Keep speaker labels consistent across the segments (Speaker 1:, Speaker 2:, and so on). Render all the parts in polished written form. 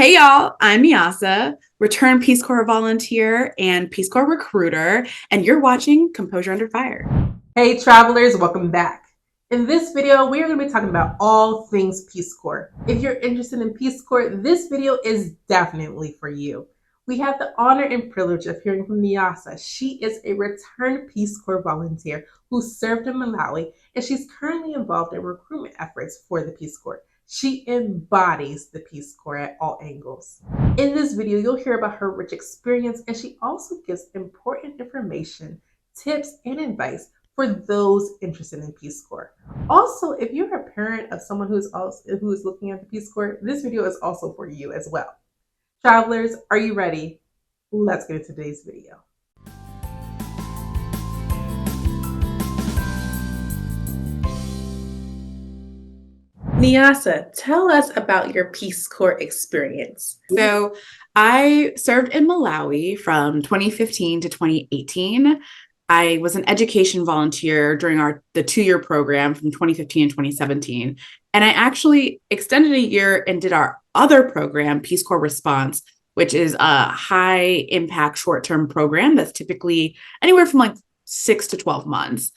Speaker 1: Hey y'all, I'm Miasa, returned Peace Corps volunteer and Peace Corps recruiter, and you're watching Composure Under Fire.
Speaker 2: Hey travelers, welcome back. In this video, we are going to be talking about all things Peace Corps. If you're interested in Peace Corps, this video is definitely for you. We have the honor and privilege of hearing from Nyasa. She is a returned Peace Corps volunteer who served in Malawi, and she's currently involved in recruitment efforts for the Peace Corps. She embodies the Peace Corps at all angles. In this video, you'll hear about her rich experience, and she also gives important information, tips, and advice for those interested in Peace Corps. Also, if you're a parent of someone who is looking at the Peace Corps, this video is also for you as well. Travelers, are you ready? Let's get into today's video.
Speaker 3: Nyasa, tell us about your Peace Corps experience.
Speaker 1: So I served in Malawi from 2015 to 2018. I was an education volunteer during the 2-year program from 2015 and 2017. And I actually extended a year and did our other program, Peace Corps Response, which is a high impact short-term program that's typically anywhere from like 6 to 12 months.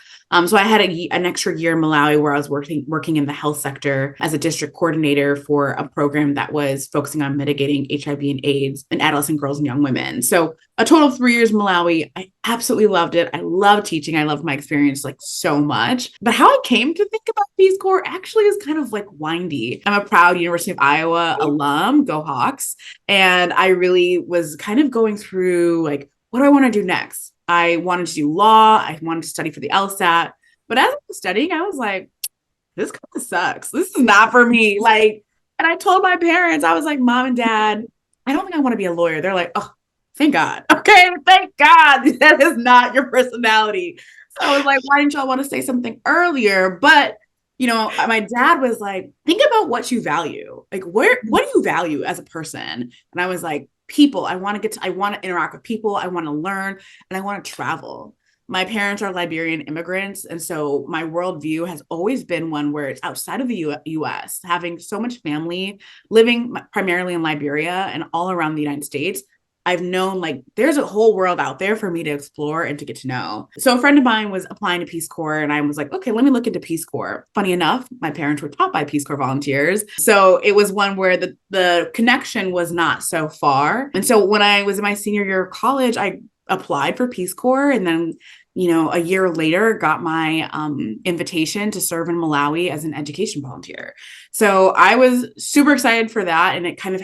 Speaker 1: So I had an extra year in Malawi where I was working in the health sector as a district coordinator for a program that was focusing on mitigating HIV and AIDS in adolescent girls and young women. So a total of 3 years in Malawi. I absolutely loved it. I love teaching. I loved my experience like so much. But how I came to think about Peace Corps actually is kind of like windy. I'm a proud University of Iowa alum, go Hawks. And I really was kind of going through like, what do I want to do next? I wanted to do law. I wanted to study for the LSAT. But as I was studying, I was like, this kind of sucks. This is not for me. And I told my parents, I was like, Mom and Dad, I don't think I want to be a lawyer. They're like, oh, thank God. Okay, thank God. That is not your personality. So I was like, why didn't y'all want to say something earlier? But my dad was like, think about what you value. Like, what do you value as a person? And I was like, people. I want to interact with people. I want to learn and I want to travel. My parents are Liberian immigrants. And so my worldview has always been one where it's outside of the US, having so much family living primarily in Liberia and all around the United States. I've known like there's a whole world out there for me to explore and to get to know. So a friend of mine was applying to Peace Corps and I was like, okay, let me look into Peace Corps. Funny enough, my parents were taught by Peace Corps volunteers. So it was one where the connection was not so far. And so when I was in my senior year of college, I applied for Peace Corps and then a year later got my invitation to serve in Malawi as an education volunteer. So I was super excited for that. And it kind of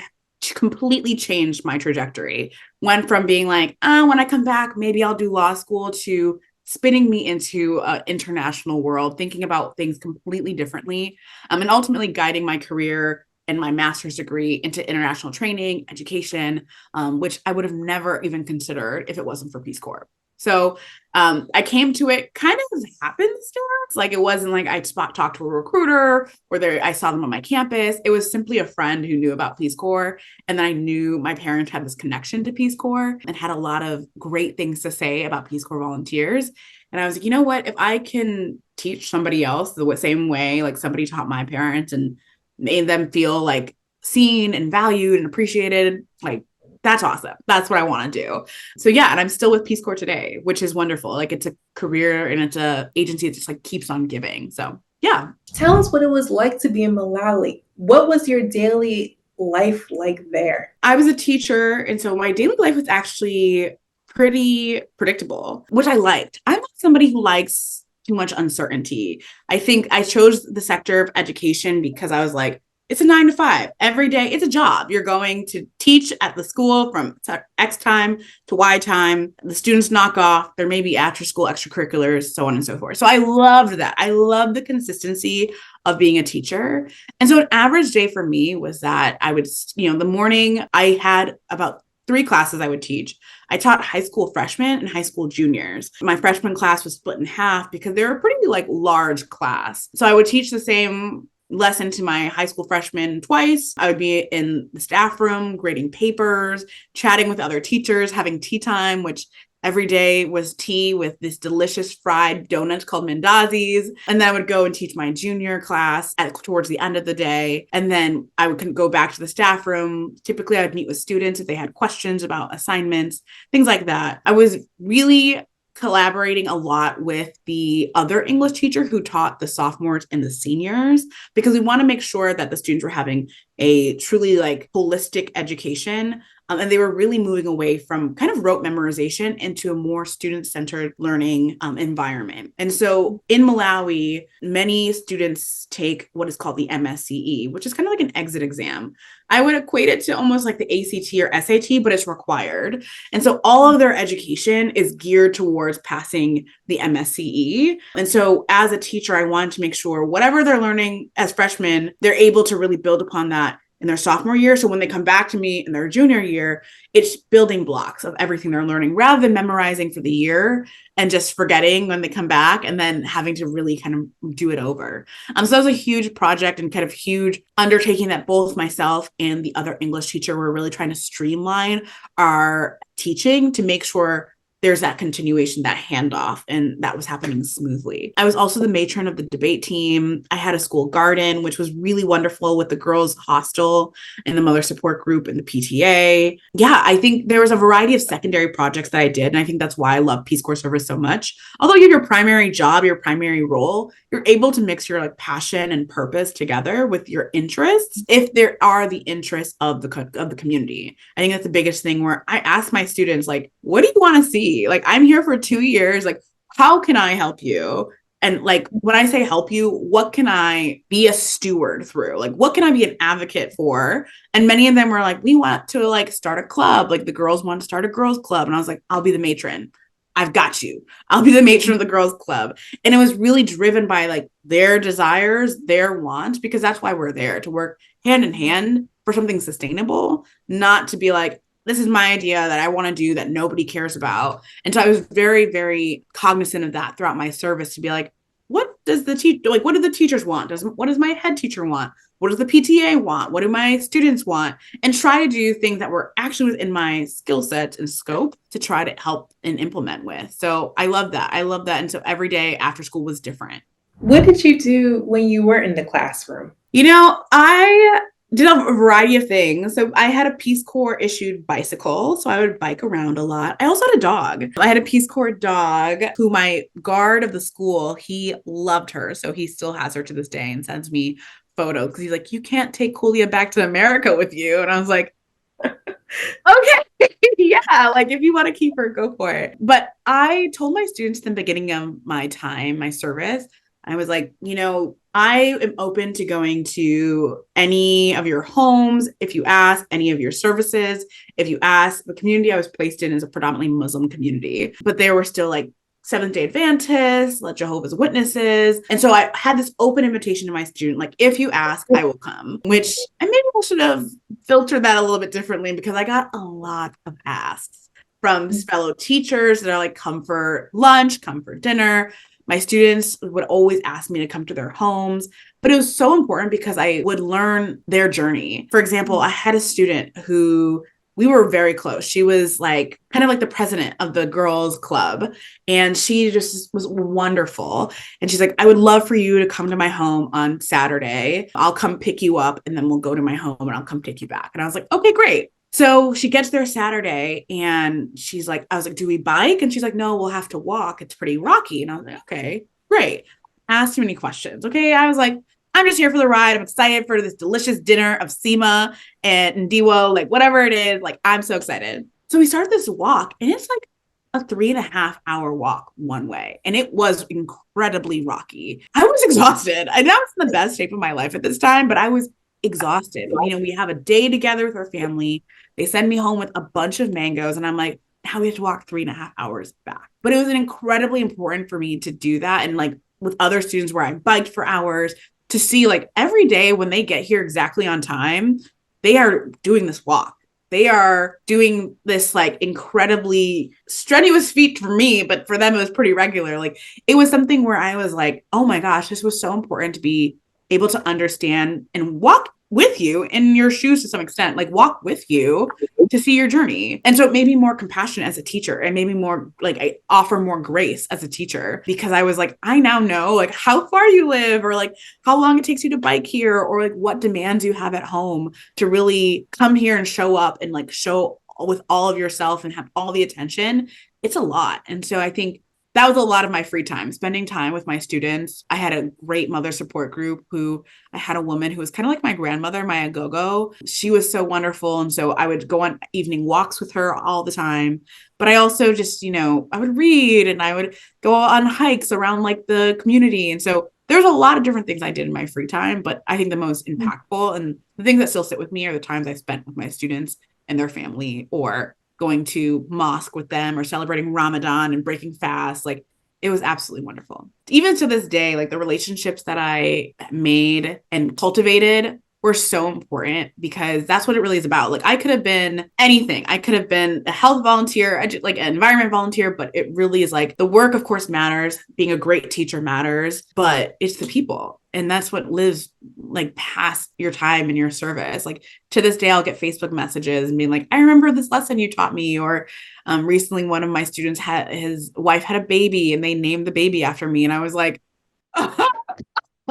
Speaker 1: completely changed my trajectory. Went from being like, when I come back, maybe I'll do law school to spinning me into an international world, thinking about things completely differently, and ultimately guiding my career and my master's degree into international training, education, which I would have never even considered if it wasn't for Peace Corps. So I came to it kind of happenstance. Like it wasn't like I talked to a recruiter or I saw them on my campus. It was simply a friend who knew about Peace Corps. And then I knew my parents had this connection to Peace Corps and had a lot of great things to say about Peace Corps volunteers. And I was like, you know what? If I can teach somebody else the same way, like somebody taught my parents and made them feel like seen and valued and appreciated, like that's awesome. That's what I want to do. So yeah, and I'm still with Peace Corps today, which is wonderful. Like it's a career and it's a agency that just like keeps on giving. So yeah.
Speaker 3: Tell us what it was like to be in Malawi. What was your daily life like there?
Speaker 1: I was a teacher, and so my daily life was actually pretty predictable, which I liked. I'm not somebody who likes too much uncertainty. I think I chose the sector of education because I was like, it's a 9 to 5 every day. It's a job. You're going to teach at the school from X time to Y time. The students knock off. There may be after school extracurriculars, so on and so forth. So I loved that. I love the consistency of being a teacher. And so an average day for me was that I would, the morning I had about 3 classes I would teach. I taught high school freshmen and high school juniors. My freshman class was split in half because they were a pretty like large class. So I would teach the same lesson to my high school freshmen twice. I would be in the staff room, grading papers, chatting with other teachers, having tea time, which Every day was tea with this delicious fried donuts called mandazis. And then I would go and teach my junior class towards the end of the day. And then I would go back to the staff room. Typically, I would meet with students if they had questions about assignments, things like that. I was really collaborating a lot with the other English teacher who taught the sophomores and the seniors, because we want to make sure that the students were having a truly like holistic education. And they were really moving away from kind of rote memorization into a more student-centered learning environment. And so in Malawi, many students take what is called the MSCE, which is kind of like an exit exam. I would equate it to almost like the ACT or SAT, but it's required. And so all of their education is geared towards passing the MSCE. And so as a teacher, I wanted to make sure whatever they're learning as freshmen, they're able to really build upon that in their sophomore year. So when they come back to me in their junior year, it's building blocks of everything they're learning rather than memorizing for the year and just forgetting when they come back and then having to really kind of do it over. So that was a huge project and kind of huge undertaking that both myself and the other English teacher were really trying to streamline our teaching to make sure there's that continuation, that handoff, and that was happening smoothly. I was also the matron of the debate team. I had a school garden, which was really wonderful with the girls' hostel and the mother support group and the PTA. Yeah, I think there was a variety of secondary projects that I did, and I think that's why I love Peace Corps service so much. Although you have your primary job, your primary role, you're able to mix your like passion and purpose together with your interests if there are the interests of the community. I think that's the biggest thing where I ask my students, like, what do you want to see? Like, I'm here for 2 years. Like, how can I help you? And like, when I say help you, what can I be a steward through? Like, what can I be an advocate for? And many of them were like, we want to like start a club. Like the girls want to start a girls club. And I was like, I'll be the matron. I've got you. I'll be the matron of the girls club. And it was really driven by like their desires, their wants, because that's why we're there, to work hand in hand for something sustainable, not to be like, this is my idea that I want to do that nobody cares about. And so I was very, very cognizant of that throughout my service, to be like, what does the teacher, like, what do the teachers want? What does my head teacher want? What does the PTA want? What do my students want? And try to do things that were actually within my skill set and scope to try to help and implement with. So I love that. I love that. And so every day after school was different.
Speaker 3: What did you do when you were in the classroom?
Speaker 1: You know, I did a variety of things. So I had a Peace Corps issued bicycle, so I would bike around a lot. I also had a dog. I had a Peace Corps dog who my guard of the school, he loved her. So he still has her to this day and sends me photos because he's like, you can't take Julia back to America with you. And I was like, okay, yeah, like if you want to keep her, go for it. But I told my students at the beginning of my time, my service, I was like, you know, I am open to going to any of your homes if you ask, any of your services. If you ask, the community I was placed in is a predominantly Muslim community, but there were still like Seventh-day Adventists, like Jehovah's Witnesses. And so I had this open invitation to my student, like, if you ask, I will come, which I maybe I should have filtered that a little bit differently, because I got a lot of asks from fellow teachers that are like, come for lunch, come for dinner. My students would always ask me to come to their homes, but it was so important because I would learn their journey. For example, I had a student who we were very close. She was like kind of like the president of the girls club, and she just was wonderful. And she's like, I would love for you to come to my home on Saturday. I'll come pick you up and then we'll go to my home and I'll come take you back. And I was like, okay, great. So she gets there Saturday and she's like, I was like, do we bike? And she's like, no, we'll have to walk. It's pretty rocky. And I was like, okay, great. Asked too many questions. Okay. I was like, I'm just here for the ride. I'm excited for this delicious dinner of Sima and Ndiwo, like whatever it is. Like, I'm so excited. So we started this walk, and it's like a 3.5-hour walk one way. And it was incredibly rocky. I was exhausted. I know I was in the best shape of my life at this time, but I was exhausted. You know, we have a day together with our family. They send me home with a bunch of mangoes, and I'm like, now we have to walk 3.5 hours back. But it was incredibly important for me to do that. And like with other students where I biked for hours, to see like every day when they get here exactly on time, they are doing this walk. They are doing this like incredibly strenuous feat for me, but for them, it was pretty regular. Like it was something where I was like, oh my gosh, this was so important to be able to understand and walk with you in your shoes to some extent, like walk with you to see your journey. And so it made me more compassionate as a teacher. It made me more like, I offer more grace as a teacher, because I was like, I now know like how far you live, or like how long it takes you to bike here, or like what demands you have at home to really come here and show up and like show with all of yourself and have all the attention. It's a lot. And so I think that was a lot of my free time, spending time with my students. I had a great mother support group I had a woman who was kind of like my grandmother, my agogo. She was so wonderful. And so I would go on evening walks with her all the time. But I also just, I would read and I would go on hikes around like the community. And so there's a lot of different things I did in my free time, but I think the most impactful and the things that still sit with me are the times I spent with my students and their family, or going to mosque with them, or celebrating Ramadan and breaking fast. Like, it was absolutely wonderful. Even to this day, like the relationships that I made and cultivated were so important, because that's what it really is about. Like, I could have been anything. I could have been a health volunteer, like an environment volunteer, but it really is like the work, of course, matters. Being a great teacher matters, but it's the people. And that's what lives like past your time and your service. Like, to this day, I'll get Facebook messages and being like, I remember this lesson you taught me. Or recently, one of my students his wife had a baby and they named the baby after me. And I was like,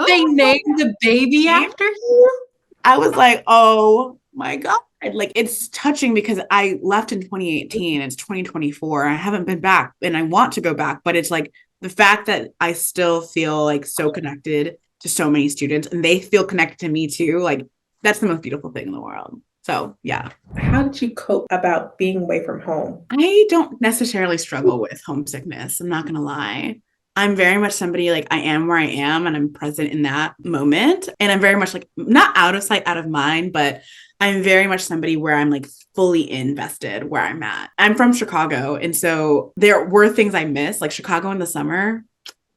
Speaker 2: They named the baby after you?
Speaker 1: I was like, oh my God. Like, it's touching, because I left in 2018. It's 2024. I haven't been back, and I want to go back. But it's like the fact that I still feel like so connected to so many students, and they feel connected to me too. Like, that's the most beautiful thing in the world. So yeah.
Speaker 3: How did you cope about being away from home?
Speaker 1: I don't necessarily struggle with homesickness. I'm not going to lie. I'm very much somebody, like, I am where I am and I'm present in that moment. And I'm very much like, not out of sight, out of mind, but I'm very much somebody where I'm like fully invested where I'm at. I'm from Chicago. And so there were things I miss, like Chicago in the summer.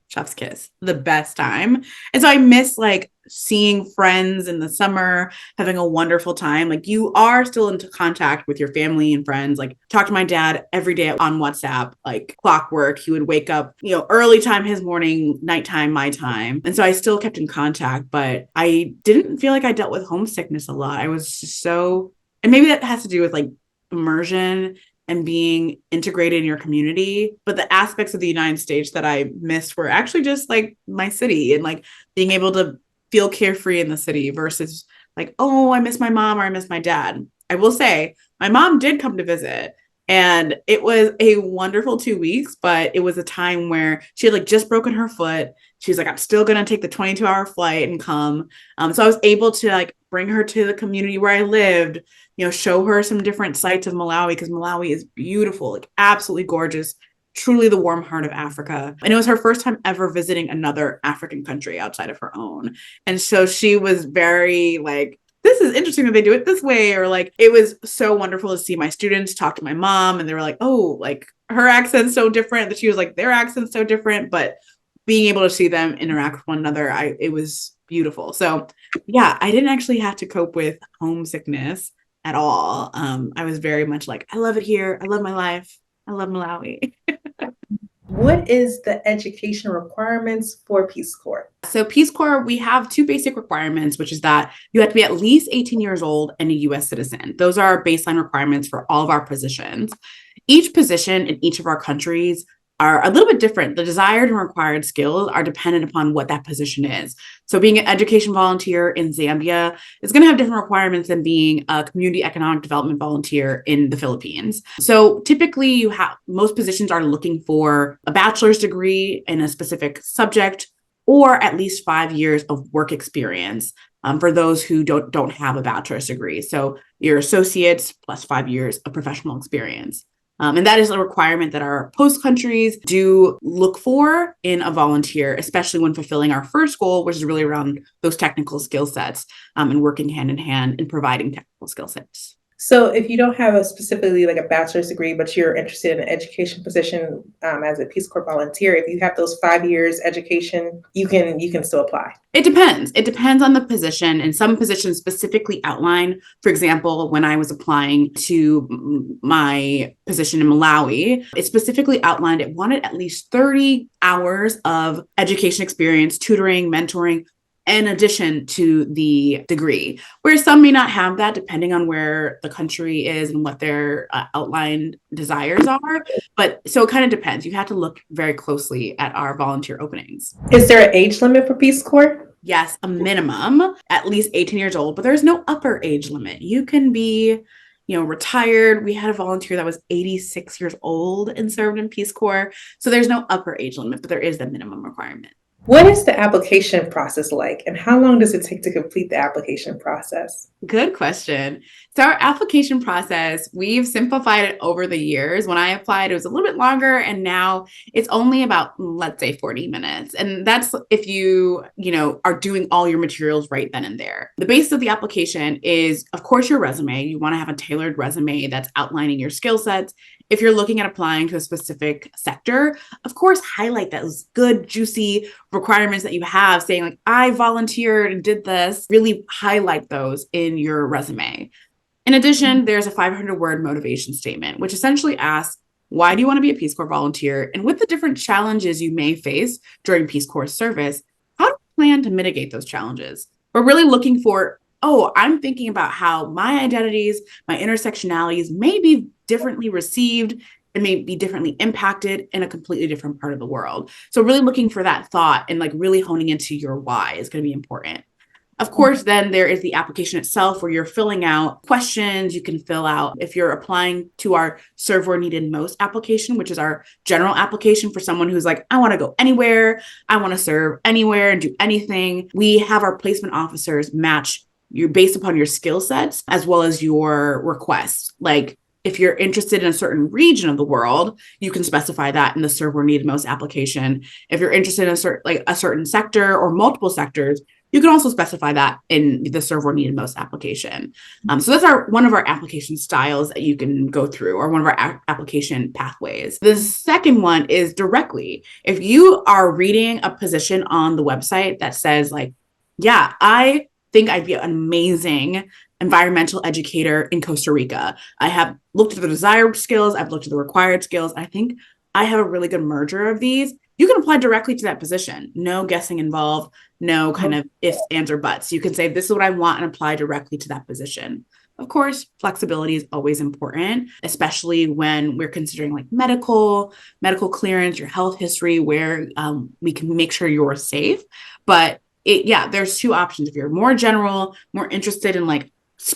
Speaker 1: Chef's kiss, the best time. And so I miss like seeing friends in the summer, having a wonderful time. Like, you are still into contact with your family and friends. Like, talk to my dad every day on WhatsApp, like clockwork. He would wake up, early time, his morning, nighttime, my time. And so I still kept in contact, but I didn't feel like I dealt with homesickness a lot. I was just and maybe that has to do with like immersion and being integrated in your community. But the aspects of the United States that I missed were actually just like my city, and like being able to feel carefree in the city versus like, oh, I miss my mom or I miss my dad. I will say my mom did come to visit, and it was a wonderful 2 weeks, but it was a time where she had like just broken her foot. She's like, I'm still going to take the 22-hour flight and come. So I was able to like bring her to the community where I lived, show her some different sites of Malawi, because Malawi is beautiful, like absolutely gorgeous, truly the warm heart of Africa. And it was her first time ever visiting another African country outside of her own. And so she was very like, this is interesting that they do it this way. Or like, it was so wonderful to see my students talk to my mom, and they were like, oh, like her accent's so different. That she was like, their accent's so different. But being able to see them interact with one another, it was beautiful. So yeah, I didn't actually have to cope with homesickness at all. I was very much like, I love it here. I love my life. I love Malawi.
Speaker 3: What is the education requirements for Peace Corps?
Speaker 1: So Peace Corps, we have two basic requirements, which is that you have to be at least 18 years old and a US citizen. Those are our baseline requirements for all of our positions. Each position in each of our countries are a little bit different. The desired and required skills are dependent upon what that position is. So being an education volunteer in Zambia is going to have different requirements than being a community economic development volunteer in the Philippines. So typically most positions are looking for a bachelor's degree in a specific subject, or at least 5 years of work experience for those who don't have a bachelor's degree. So your associates plus 5 years of professional experience. And that is a requirement that our host countries do look for in a volunteer, especially when fulfilling our first goal, which is really around those technical skill sets and working hand in hand in providing technical skill sets.
Speaker 3: So if you don't have specifically like a bachelor's degree, but you're interested in an education position as a Peace Corps volunteer, if you have those 5 years education, you can still apply.
Speaker 1: It depends. It depends on the position, and some positions specifically outline, for example, when I was applying to my position in Malawi, it specifically outlined it wanted at least 30 hours of education experience, tutoring, mentoring, in addition to the degree, where some may not have that depending on where the country is and what their outlined desires are. But so it kind of depends. You have to look very closely at our volunteer openings.
Speaker 3: Is there an age limit for Peace Corps?
Speaker 1: Yes, a minimum, at least 18 years old, but there's no upper age limit. You can be, retired. We had a volunteer that was 86 years old and served in Peace Corps. So there's no upper age limit, but there is the minimum requirement.
Speaker 3: What is the application process like, and how long does it take to complete the application process?
Speaker 1: Good question. So our application process, we've simplified it over the years. When I applied, it was a little bit longer, and now it's only about, let's say, 40 minutes. And that's if you are doing all your materials right then and there. The basis of the application is, of course, your resume. You want to have a tailored resume that's outlining your skill sets. If you're looking at applying to a specific sector, of course, highlight those good, juicy requirements that you have, saying like, I volunteered and did this. Really highlight those in your resume. In addition, there's a 500-word motivation statement, which essentially asks, why do you want to be a Peace Corps volunteer? And with the different challenges you may face during Peace Corps service, how do you plan to mitigate those challenges? We're really looking for, I'm thinking about how my identities, my intersectionalities may be differently received and may be differently impacted in a completely different part of the world. So really looking for that thought and like really honing into your why is going to be important. Of course, then there is the application itself where you're filling out questions you can fill out. If you're applying to our Serve Where Needed Most application, which is our general application for someone who's like, I want to go anywhere, I want to serve anywhere and do anything. We have our placement officers match you based upon your skill sets as well as your requests. Like if you're interested in a certain region of the world, you can specify that in the Serve Where Needed Most application. If you're interested in a certain sector or multiple sectors, you can also specify that in the Serve Where Needed Most application. So that's one of our application styles that you can go through, or one of our application pathways. The second one is directly. If you are reading a position on the website that says like, yeah, I think I'd be an amazing environmental educator in Costa Rica. I have looked at the desired skills, I've looked at the required skills. I think I have a really good merger of these. You can apply directly to that position. No guessing involved, no kind of ifs, ands, or buts. You can say, this is what I want and apply directly to that position. Of course, flexibility is always important, especially when we're considering like medical clearance, your health history, where we can make sure you're safe. But there's two options. If you're more general, more interested in like,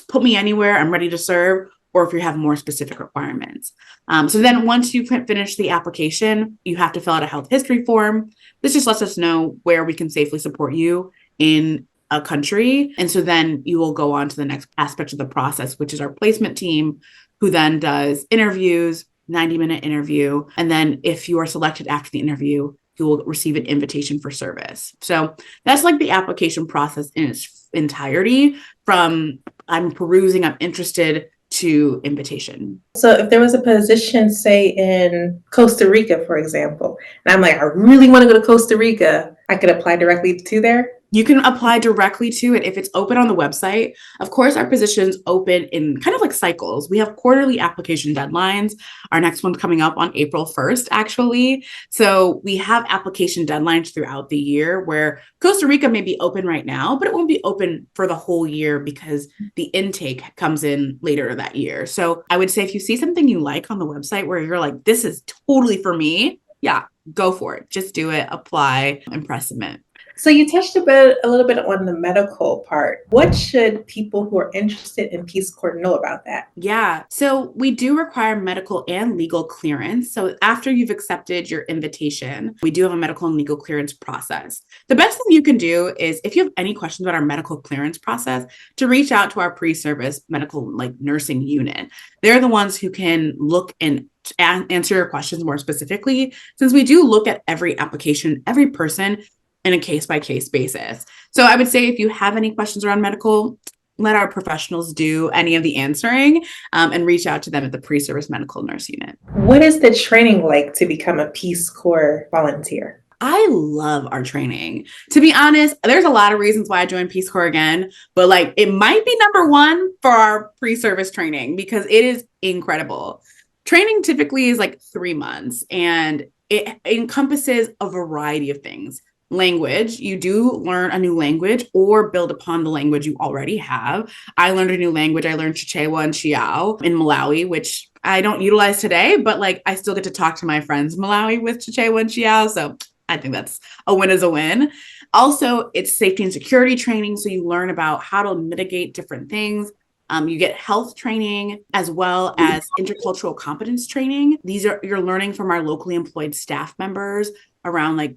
Speaker 1: put me anywhere, I'm ready to serve, or if you have more specific requirements. So then once you finish the application, you have to fill out a health history form. This just lets us know where we can safely support you in a country. And so then you will go on to the next aspect of the process, which is our placement team, who then does interviews, 90-minute interview. And then if you are selected after the interview, you will receive an invitation for service. So that's like the application process in its entirety, from I'm perusing, I'm interested, to invitation.
Speaker 3: So if there was a position, say in Costa Rica, for example, and I'm like, I really want to go to Costa Rica, I could apply directly to there?
Speaker 1: You can apply directly to it if it's open on the website. Of course, our positions open in kind of like cycles. We have quarterly application deadlines. Our next one's coming up on April 1st, actually. So we have application deadlines throughout the year where Costa Rica may be open right now, but it won't be open for the whole year because the intake comes in later that year. So I would say if you see something you like on the website where you're like, this is totally for me, go for it. Just do it, apply, and press submit.
Speaker 3: So you touched a little bit on the medical part. What should people who are interested in Peace Corps know about that?
Speaker 1: Yeah, so we do require medical and legal clearance. So after you've accepted your invitation, we do have a medical and legal clearance process. The best thing you can do is, if you have any questions about our medical clearance process, to reach out to our pre-service medical nursing unit. They're the ones who can look and answer your questions more specifically, since we do look at every application, every person, in a case-by-case basis. So I would say if you have any questions around medical, let our professionals do any of the answering, and reach out to them at the pre-service medical nurse unit.
Speaker 3: What is the training like to become a Peace Corps volunteer?
Speaker 1: I love our training. To be honest, there's a lot of reasons why I joined Peace Corps again, but it might be number one for our pre-service training because it is incredible. Training typically is 3 months, and it encompasses a variety of things. language, you do learn a new language or build upon the language you already have. I learned a new language. I learned Chichewa and Chiao in Malawi, which I don't utilize today, but like I still get to talk to my friends in Malawi with Chichewa and Chiao. So I think that's a win is a win. Also, it's safety and security training. So you learn about how to mitigate different things. You get health training as well as intercultural competence training. These are you're learning from our locally employed staff members around like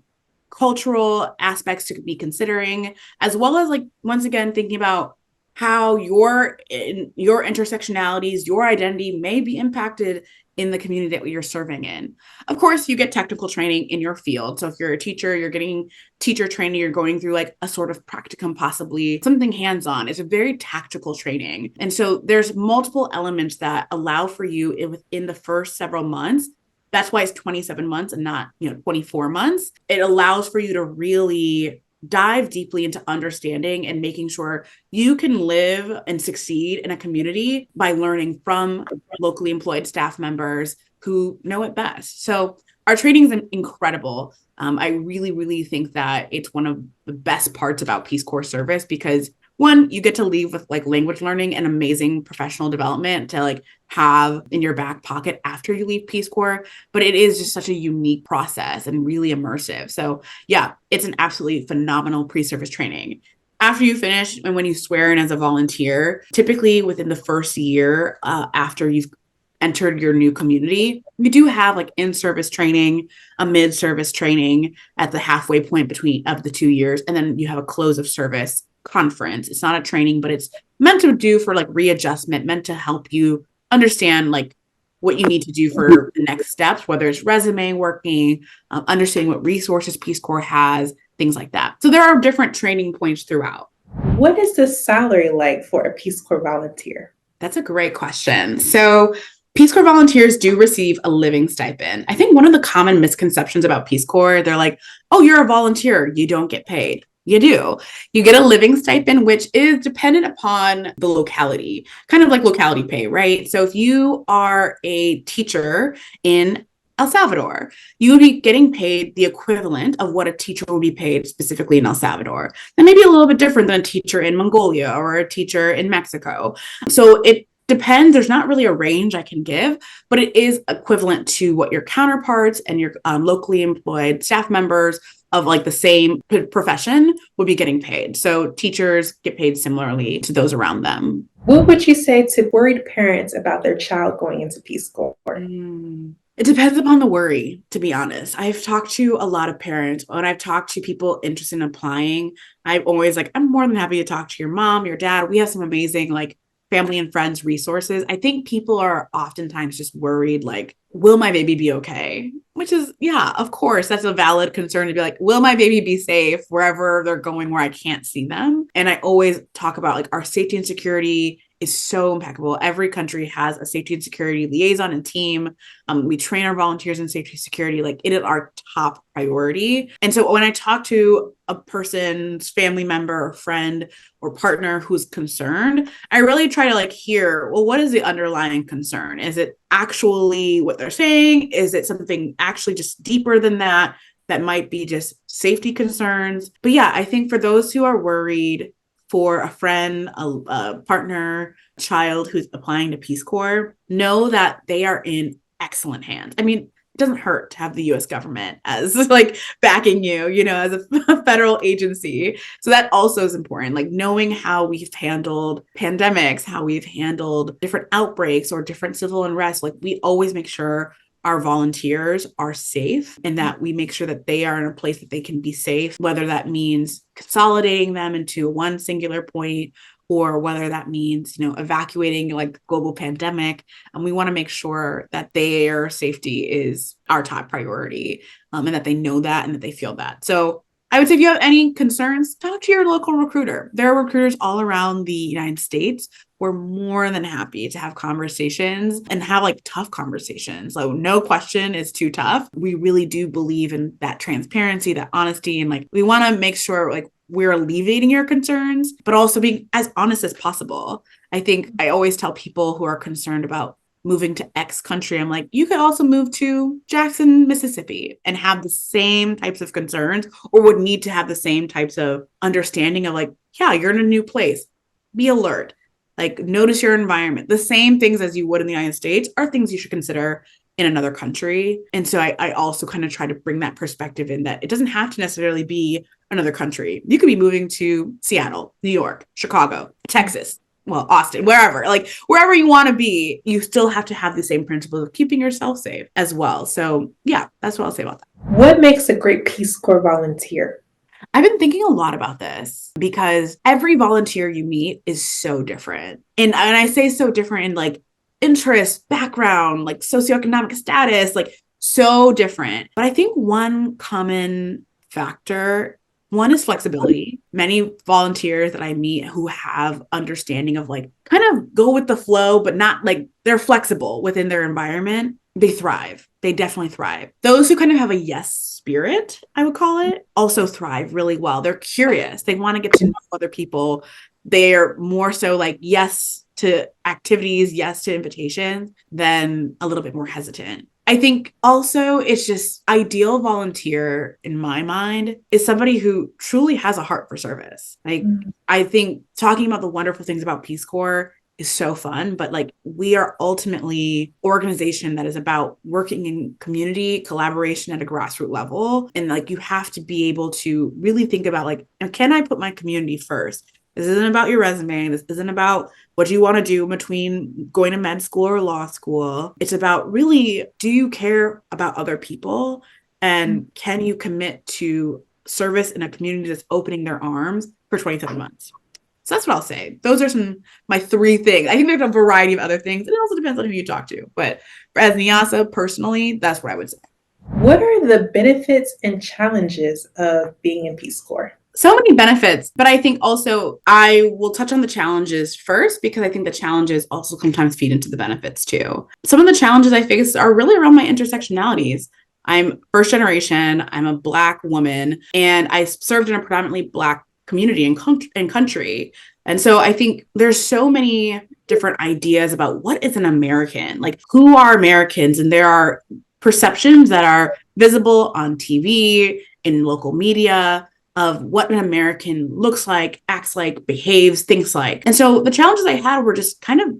Speaker 1: cultural aspects to be considering, as well as like once again thinking about how your intersectionalities, your identity may be impacted in the community that you're serving in. Of course, you get technical training in your field. So if you're a teacher, you're getting teacher training, you're going through like a sort of practicum, possibly something hands-on. It's a very tactical training. And so there's multiple elements that allow for you within the first several months. That's why it's 27 months and not, 24 months. It allows for you to really dive deeply into understanding and making sure you can live and succeed in a community by learning from locally employed staff members who know it best. So our training is incredible. I really, really think that it's one of the best parts about Peace Corps service because one, you get to leave with like language learning and amazing professional development to like have in your back pocket after you leave Peace Corps. But it is just such a unique process and really immersive. So yeah, it's an absolutely phenomenal pre-service training. After you finish and when you swear in as a volunteer, typically within the first year after you've entered your new community, we do have like in-service training, a mid-service training at the halfway point between of the 2 years, and then you have a close of service conference. It's not a training, but it's meant to do for like readjustment, meant to help you understand like what you need to do for the next steps, whether it's resume working, understanding what resources Peace Corps has, things like that. So there are different training points throughout.
Speaker 3: What is the salary like for a Peace Corps volunteer?
Speaker 1: That's a great question. So Peace Corps volunteers do receive a living stipend. I think one of the common misconceptions about Peace Corps, they're like, oh, you're a volunteer, you don't get paid. You do. You get a living stipend, which is dependent upon the locality, kind of like locality pay, right? So if you are a teacher in El Salvador, you would be getting paid the equivalent of what a teacher would be paid specifically in El Salvador. That may be a little bit different than a teacher in Mongolia or a teacher in Mexico. So it depends. There's not really a range I can give, but it is equivalent to what your counterparts and your locally employed staff members of like the same profession would be getting paid. So teachers get paid similarly to those around them.
Speaker 3: What would you say to worried parents about their child going into Peace Corps?
Speaker 1: It depends upon the worry, to be honest. I've talked to a lot of parents and I've talked to people interested in applying. I'm always like, I'm more than happy to talk to your mom, your dad. We have some amazing like family and friends resources. I think people are oftentimes just worried, like, will my baby be okay? Which is, yeah, of course, that's a valid concern to be like, will my baby be safe wherever they're going where I can't see them? And I always talk about like our safety and security is so impeccable. Every country has a safety and security liaison and team. We train our volunteers in safety and security. Like it is our top priority. And so when I talk to a person's family member or friend or partner who's concerned, I really try to like hear, well, what is the underlying concern? Is it actually what they're saying? Is it something actually just deeper than that? That might be just safety concerns. But yeah, I think for those who are worried, for a friend, a partner, child who's applying to Peace Corps, know that they are in excellent hands. I mean, it doesn't hurt to have the US government as like backing you, as a federal agency. So that also is important, like knowing how we've handled pandemics, how we've handled different outbreaks or different civil unrest. Like we always make sure our volunteers are safe and that we make sure that they are in a place that they can be safe, whether that means consolidating them into one singular point or whether that means, evacuating like global pandemic. And we want to make sure that their safety is our top priority and that they know that and that they feel that. So I would say if you have any concerns, talk to your local recruiter. There are recruiters all around the United States. We're more than happy to have conversations and have like tough conversations. So no question is too tough. We really do believe in that transparency, that honesty, and like we want to make sure like we're alleviating your concerns, but also being as honest as possible. I think I always tell people who are concerned about moving to X country. I'm like, you could also move to Jackson, Mississippi and have the same types of concerns, or would need to have the same types of understanding of like, yeah, you're in a new place. Be alert. Like, notice your environment. The same things as you would in the United States are things you should consider in another country. And so I also kind of try to bring that perspective in, that it doesn't have to necessarily be another country. You could be moving to Seattle, New York, Chicago, Texas, well, Austin, wherever, like wherever you want to be, you still have to have the same principles of keeping yourself safe as well. So yeah, that's what I'll say about that.
Speaker 3: What makes a great Peace Corps volunteer?
Speaker 1: I've been thinking a lot about this because every volunteer you meet is so different. And I say so different in like interest, background, like socioeconomic status, like so different. But I think one common factor, one is flexibility. Many volunteers that I meet who have understanding of like kind of go with the flow, but not like they're flexible within their environment, they thrive. They definitely thrive. Those who kind of have a yes spirit, I would call it, also thrive really well. They're curious. They want to get to know other people. They're more so like yes to activities, yes to invitations, than a little bit more hesitant. I think also it's just ideal volunteer in my mind is somebody who truly has a heart for service. Like, I think talking about the wonderful things about Peace Corps is so fun, but like we are ultimately organization that is about working in community collaboration at a grassroots level. And like, you have to be able to really think about like, can I put my community first? This isn't about your resume. This isn't about what you want to do between going to med school or law school. It's about really, do you care about other people? And can you commit to service in a community that's opening their arms for 27 months? So that's what I'll say. Those are my three things. I think there's a variety of other things. And it also depends on who you talk to. But as Nyasa, personally, that's what I would say.
Speaker 3: What are the benefits and challenges of being in Peace Corps?
Speaker 1: So many benefits, but I think also I will touch on the challenges first, because I think the challenges also sometimes feed into the benefits too. Some of the challenges I face are really around my intersectionalities. I'm first generation, I'm a Black woman, and I served in a predominantly Black community and country. And so I think there's so many different ideas about what is an American, like who are Americans, and there are perceptions that are visible on TV, in local media, of what an American looks like, acts like, behaves, thinks like. And so the challenges I had were just kind of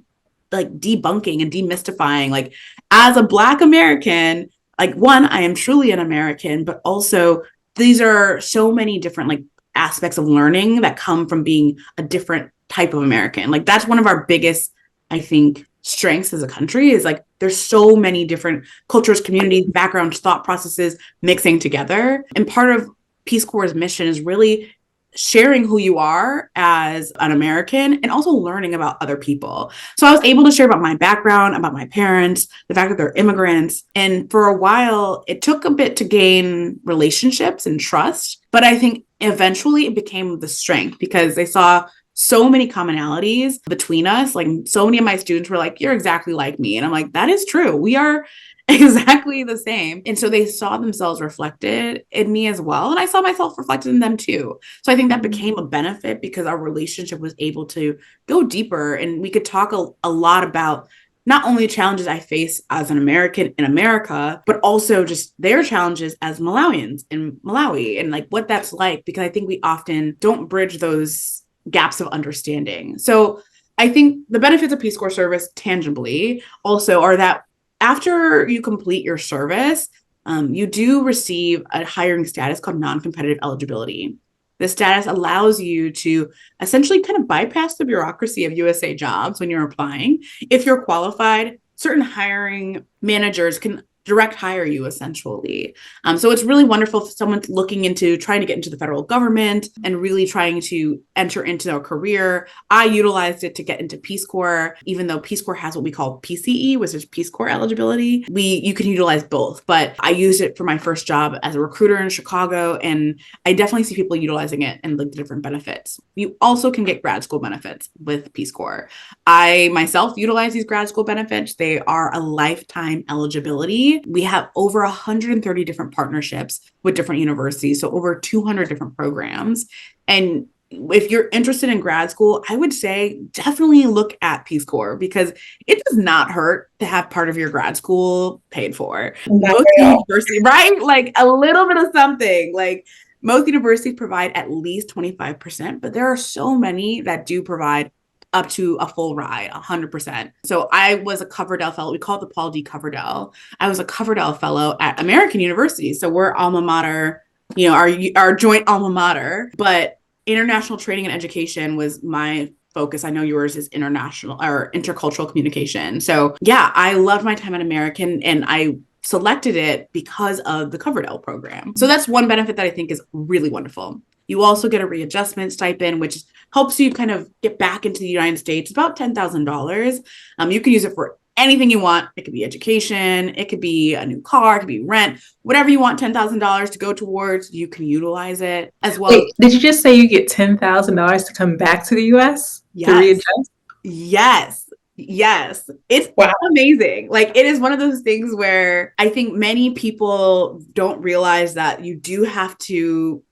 Speaker 1: like debunking and demystifying, like as a Black American, like one, I am truly an American, but also these are so many different like aspects of learning that come from being a different type of American. Like that's one of our biggest, I think, strengths as a country is like there's so many different cultures, communities, backgrounds, thought processes mixing together. And part of Peace Corps' mission is really sharing who you are as an American and also learning about other people. So I was able to share about my background, about my parents, the fact that they're immigrants. And for a while, it took a bit to gain relationships and trust. But I think eventually it became the strength because they saw so many commonalities between us. Like so many of my students were like, you're exactly like me. And I'm like, that is true. We are exactly the same. And so they saw themselves reflected in me as well. And I saw myself reflected in them too. So I think that became a benefit because our relationship was able to go deeper and we could talk a lot about not only challenges I face as an American in America, but also just their challenges as Malawians in Malawi and like what that's like, because I think we often don't bridge those gaps of understanding. So I think the benefits of Peace Corps service tangibly also are that after you complete your service, you do receive a hiring status called non-competitive eligibility. This status allows you to essentially kind of bypass the bureaucracy of USA jobs when you're applying. If you're qualified, certain hiring managers can direct hire you essentially. So it's really wonderful for someone looking into trying to get into the federal government and really trying to enter into a career. I utilized it to get into Peace Corps, even though Peace Corps has what we call PCE, which is Peace Corps eligibility. You can utilize both, but I used it for my first job as a recruiter in Chicago, and I definitely see people utilizing it and like the different benefits. You also can get grad school benefits with Peace Corps. I myself utilize these grad school benefits. They are a lifetime eligibility. We have over 130 different partnerships with different universities, so over 200 different programs. And if you're interested in grad school, I would say definitely look at Peace Corps because it does not hurt to have part of your grad school paid for. Most universities, right? Like a little bit of something. Like most universities provide at least 25%, but there are so many that do provide up to a full ride, 100%. So I was a Coverdell fellow. We call it the Paul D. Coverdell. I was a Coverdell fellow at American University. So we're alma mater, our joint alma mater, but international training and education was my focus. I know yours is international or intercultural communication. So yeah, I loved my time at American and I selected it because of the Coverdell program. So that's one benefit that I think is really wonderful. You also get a readjustment stipend, which helps you kind of get back into the United States, about $10,000. You can use it for anything you want. It could be education, it could be a new car, it could be rent, whatever you want $10,000 to go towards, you can utilize it as well.
Speaker 3: Wait, did you just say you get $10,000 to come back to the US to readjust?
Speaker 1: Yes. It's amazing. Like it is one of those things where I think many people don't realize that you do have to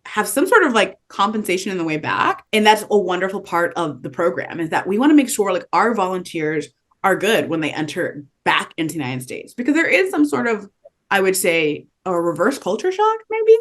Speaker 1: have some sort of like compensation in the way back. And that's a wonderful part of the program is that we want to make sure like our volunteers are good when they enter back into the United States because there is some sort of, I would say, a reverse culture shock, maybe.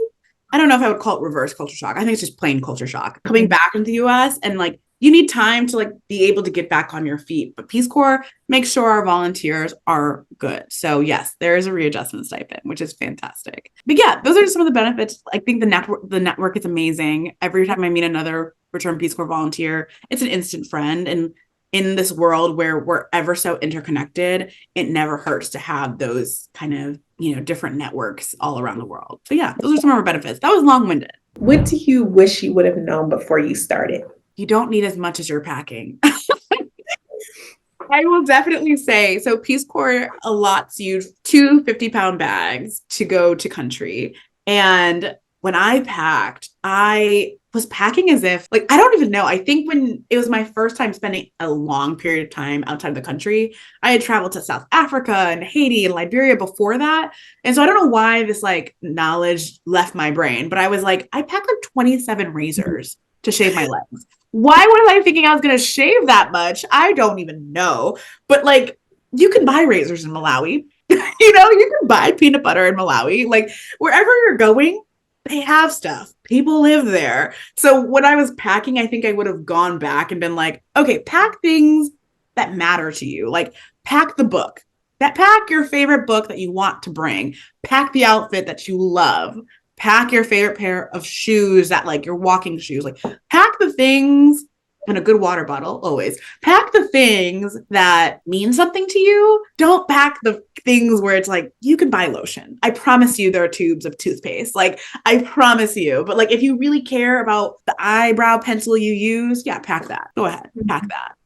Speaker 1: I don't know if I would call it reverse culture shock. I think it's just plain culture shock coming back into the US and like you need time to like be able to get back on your feet. But Peace Corps makes sure our volunteers are good. So yes, there is a readjustment stipend, which is fantastic. But yeah, those are some of the benefits. I think the network is amazing. Every time I meet another returned Peace Corps volunteer, it's an instant friend. And in this world where we're ever so interconnected, it never hurts to have those kind of, different networks all around the world. So yeah, those are some of our benefits. That was long-winded.
Speaker 3: What do you wish you would have known before you started?
Speaker 1: You don't need as much as you're packing. I will definitely say, so Peace Corps allots you 2 50-pound bags to go to country. And when I packed, I was packing as if, like, I don't even know. I think when it was my first time spending a long period of time outside the country, I had traveled to South Africa and Haiti and Liberia before that. And so I don't know why this like knowledge left my brain, but I was like, I packed like 27 razors to shave my legs. Why was I thinking I was going to shave that much? I don't even know. But like, you can buy razors in Malawi. You can buy peanut butter in Malawi. Like, wherever you're going, they have stuff. People live there. So when I was packing, I think I would have gone back and been like, okay, pack things that matter to you. Like, pack the book. Pack your favorite book that you want to bring. Pack the outfit that you love. Pack your favorite pair of shoes that like your walking shoes, like pack the things and a good water bottle always. Pack the things that mean something to you. Don't pack the things where it's like, you can buy lotion. I promise you there are tubes of toothpaste. Like I promise you, but like, if you really care about the eyebrow pencil you use, yeah, pack that. Go ahead. Pack that.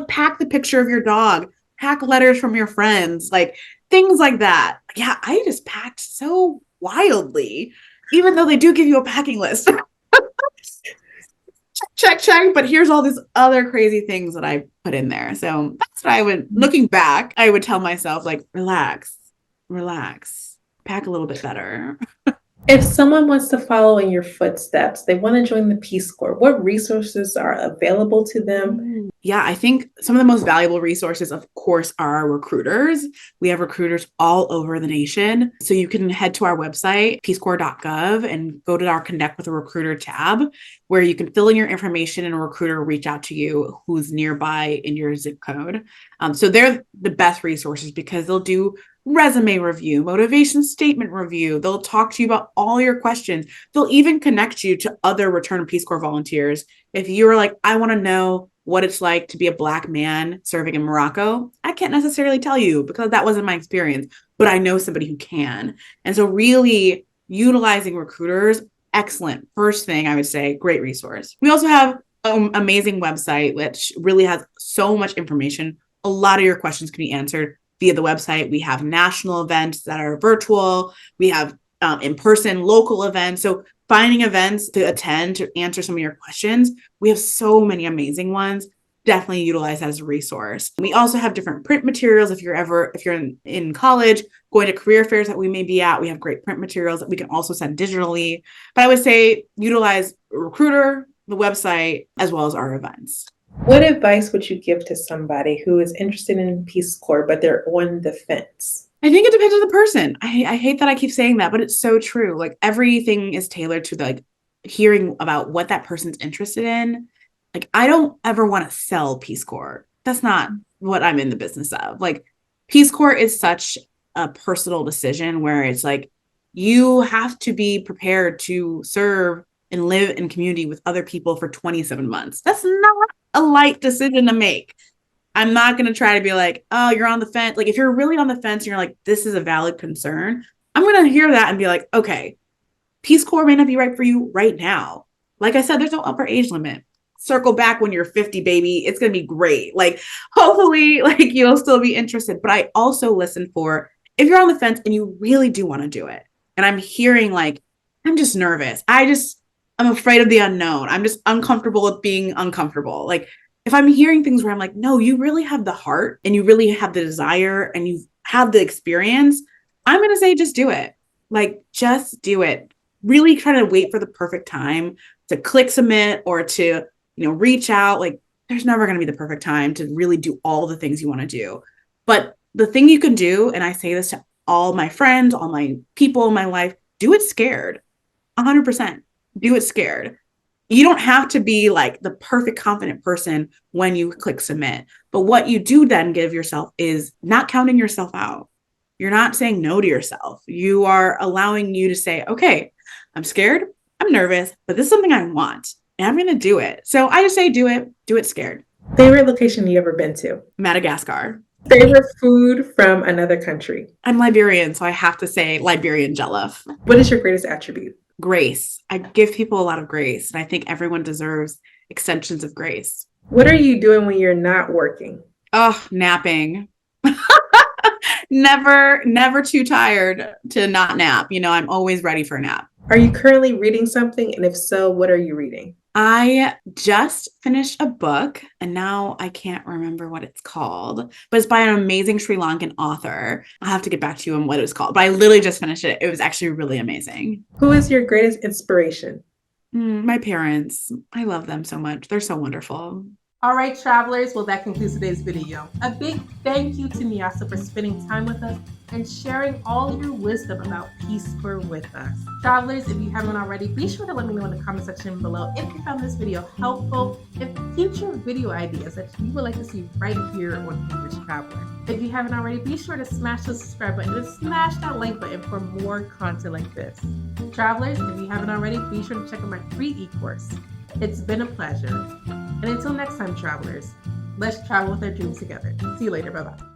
Speaker 1: Pack the picture of your dog, pack letters from your friends, like things like that. Yeah. I just packed so wildly, even though they do give you a packing list. check, but here's all these other crazy things that I put in there. So that's what looking back, I would tell myself, like, relax, pack a little bit better.
Speaker 3: If someone wants to follow in your footsteps, they want to join the Peace Corps, what resources are available to them?
Speaker 1: Yeah, I think some of the most valuable resources, of course, are our recruiters. We have recruiters all over the nation. So you can head to our website, peacecorps.gov, and go to our Connect with a Recruiter tab, where you can fill in your information and a recruiter will reach out to you who's nearby in your zip code. So they're the best resources because they'll do resume review, motivation statement review. They'll talk to you about all your questions. They'll even connect you to other returned Peace Corps volunteers. If you're like, I want to know what it's like to be a Black man serving in Morocco, I can't necessarily tell you because that wasn't my experience, but I know somebody who can. And so really utilizing recruiters, excellent. First thing I would say, great resource. We also have an amazing website, which really has so much information. A lot of your questions can be answered via the website. We have national events that are virtual. We have in-person local events. So finding events to attend to answer some of your questions. We have so many amazing ones. definitely utilize that as a resource. We also have different print materials. If you're in college, going to career fairs that we may be at, we have great print materials that we can also send digitally. But I would say utilize Recruiter, the website, as well as our events.
Speaker 3: What advice would you give to somebody who is interested in Peace Corps, but they're on the fence?
Speaker 1: I think it depends on the person. I hate that I keep saying that, but it's so true. Like everything is tailored to like hearing about what that person's interested in. Like I don't ever want to sell Peace Corps. That's not what I'm in the business of. Like Peace Corps is such a personal decision where it's like you have to be prepared to serve and live in community with other people for 27 months. That's not a light decision to make. I'm not going to try to be like, oh, you're on the fence. Like if you're really on the fence and you're like, this is a valid concern, I'm going to hear that and be like, okay, Peace Corps may not be right for you right now. Like I said, there's no upper age limit. Circle back when you're 50, baby. It's going to be great. Like hopefully like you'll still be interested. But I also listen for if you're on the fence and you really do want to do it. And I'm hearing like, I'm just nervous. I'm afraid of the unknown. I'm just uncomfortable with being uncomfortable. Like if I'm hearing things where I'm like, no, you really have the heart and you really have the desire and you have the experience, I'm going to say, just do it. Like, just do it. Really try to wait for the perfect time to click submit or to, reach out. Like there's never going to be the perfect time to really do all the things you want to do. But the thing you can do, and I say this to all my friends, all my people in my life, do it scared. 100%. Do it scared. You don't have to be like the perfect confident person when you click submit. But what you do then give yourself is not counting yourself out. You're not saying no to yourself. You are allowing you to say, okay, I'm scared, I'm nervous, but this is something I want and I'm going to do it. So I just say, do it scared.
Speaker 3: Favorite location you ever been to?
Speaker 1: Madagascar.
Speaker 3: Favorite food from another country?
Speaker 1: I'm Liberian, so I have to say Liberian jollof.
Speaker 3: What is your greatest attribute?
Speaker 1: Grace. I give people a lot of grace, and I think everyone deserves extensions of grace.
Speaker 3: What are you doing when you're not working?
Speaker 1: Oh, napping. Never too tired to not nap. I'm always ready for a nap.
Speaker 3: Are you currently reading something? And if so, what are you reading?
Speaker 1: I just finished a book and now I can't remember what it's called, but it's by an amazing Sri Lankan author. I'll have to get back to you on what it was called, but I literally just finished it. It was actually really amazing.
Speaker 3: Who is your greatest inspiration?
Speaker 1: My parents. I love them so much. They're so wonderful.
Speaker 2: All right, travelers. Well, that concludes today's video. A big thank you to Nyasa for spending time with us and sharing all your wisdom about Peace Corps with us. Travelers, if you haven't already, be sure to let me know in the comment section below if you found this video helpful and future video ideas that you would like to see right here on English Traveler. If you haven't already, be sure to smash the subscribe button and smash that like button for more content like this. Travelers, if you haven't already, be sure to check out my free e-course. It's been a pleasure. And until next time, travelers, let's travel with our dreams together. See you later. Bye-bye.